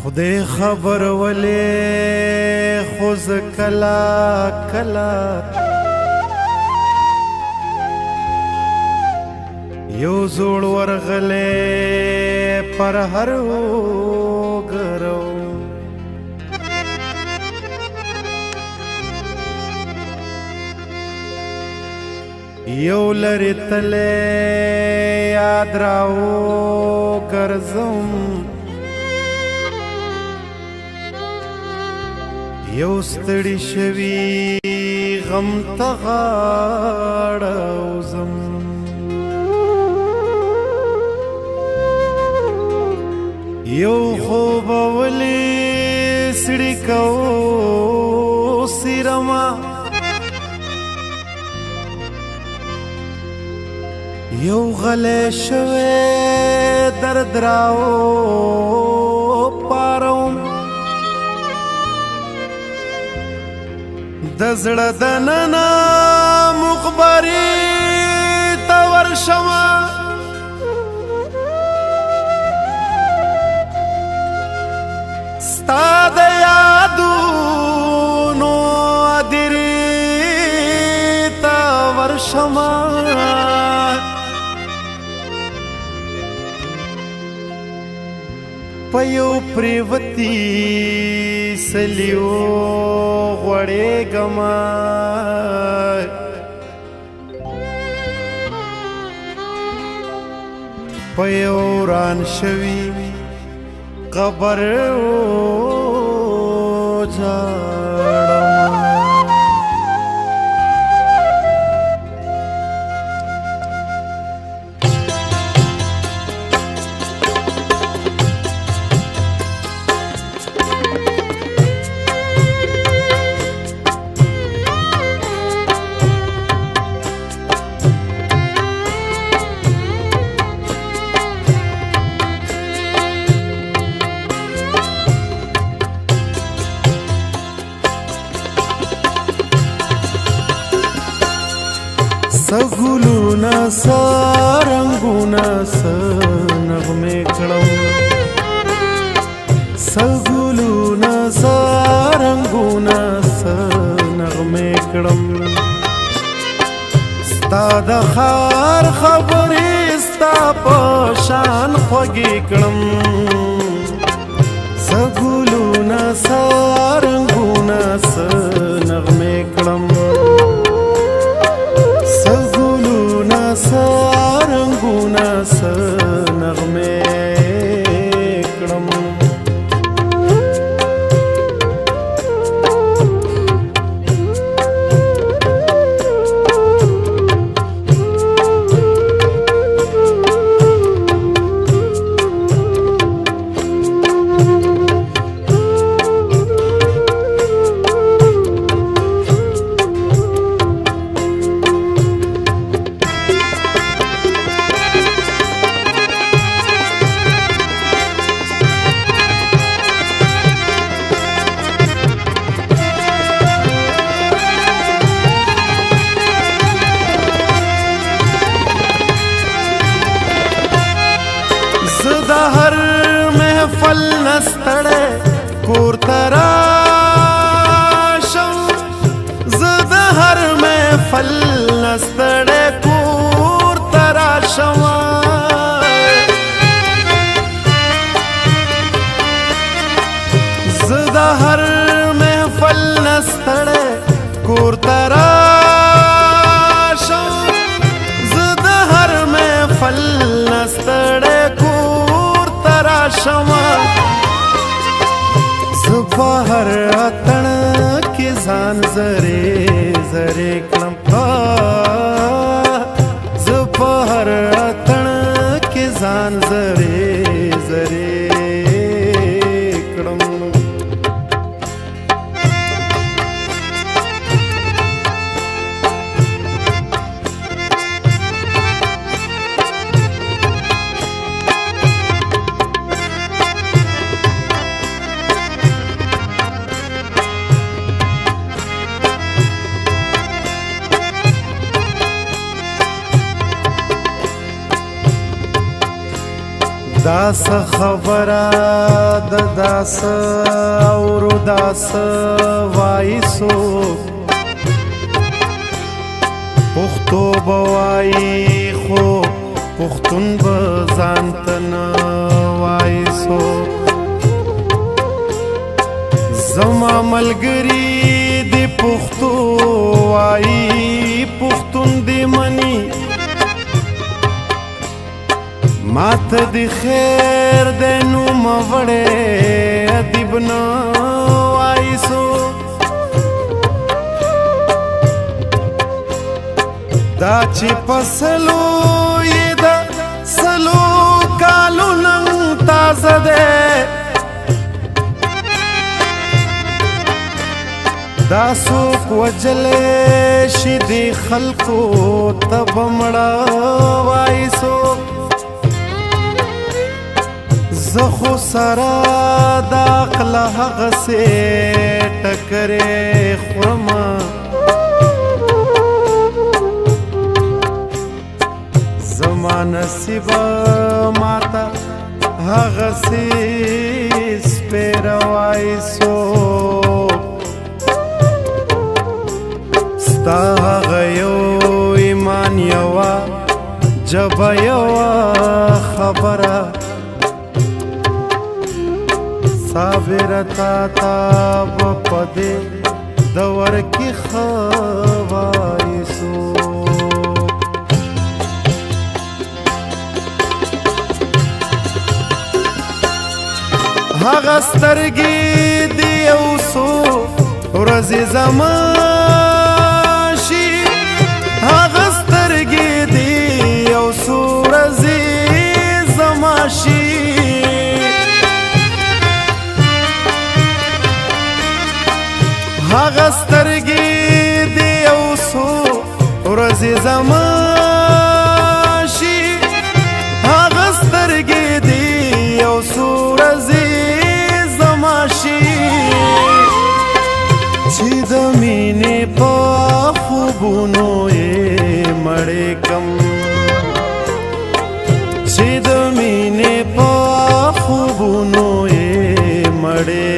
خدای خبر ولې خوز کلا کلا یو زوړ ورغلې پر هر وګرو یو لري تلې یاد راو ګرځم یو ستړي شوي غم ته غاړه وزم یو خوب ولې سړي کو سیرما یو غلې شوي درد راو پاروم د زړه دننه مخبري ته ورشمه ستا د یادونو ادرې ته ورشمه په یو پریوتي سلیو غوړېږمه په یو وران شوي قبر وجاړمه سګلونا سارنګونا سنغمه کړم سګلونا سارنګونا سنغمه کړم ستا د خار خبرې ستا په شان خوږې کړم سګلونا سارنګونا سنغمه کړم سارنګونا سنغمه کړم هر محفل نستړې کور تراشم زه د هر محفل نستړې کور تراشم زه د هر محفل نستړې کور تراشم زه د هر محفل نستړې شما زبهر اتن کې ځان زره زره کړم زبهر اتن کې ځان زره زره کړم د داس خبره د داس اورو داس وایسو پښتو بوای خو پښتون به ځانتن وایسو زما ملګری دی پښتو وای پښتون دی منی مات دی خیر دی نو موړې ادیب نه وایسو دا چې پسلو یې دا سلو کالو نن تازه ده دا څوک وجلې شي د خلکو تب مړه وایسو زه خو سره د عقل هغسې ټکرې خورم زما نصیبه ماته هغسې سپېره وایسو ستا هغه یو ایمان یوه ژبه یوه خبره صابره تا ته به په دې دور کې ښه وایسو هغه سترګې دې یو څو ورځې زما شي هغه سترګې دې یو څو ورځې زما شي هغه سترګې دې یو څو ورځې زما شي هغه سترګې دې یو څو ورځې زما شي چې د مینې په خوبونو یې مړې کم چې د مینې په خوبونو یې مړې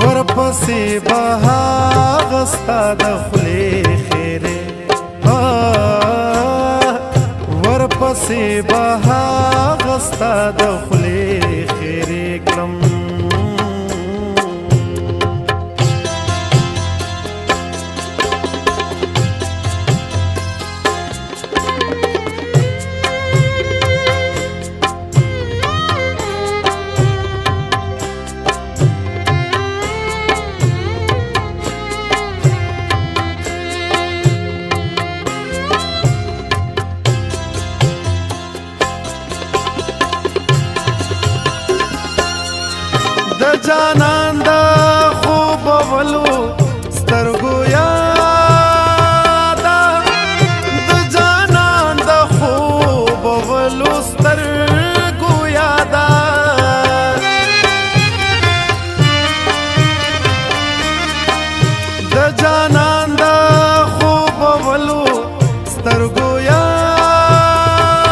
ورپسې به هغه ستا د خولې خیرې ورپسې به هغه ستا د خولې خیرې کړم د جانان د خوب ولو سترګو یاده د جانان د خوب ولو سترګو یاده د جانان د خوب ولو سترګو یاده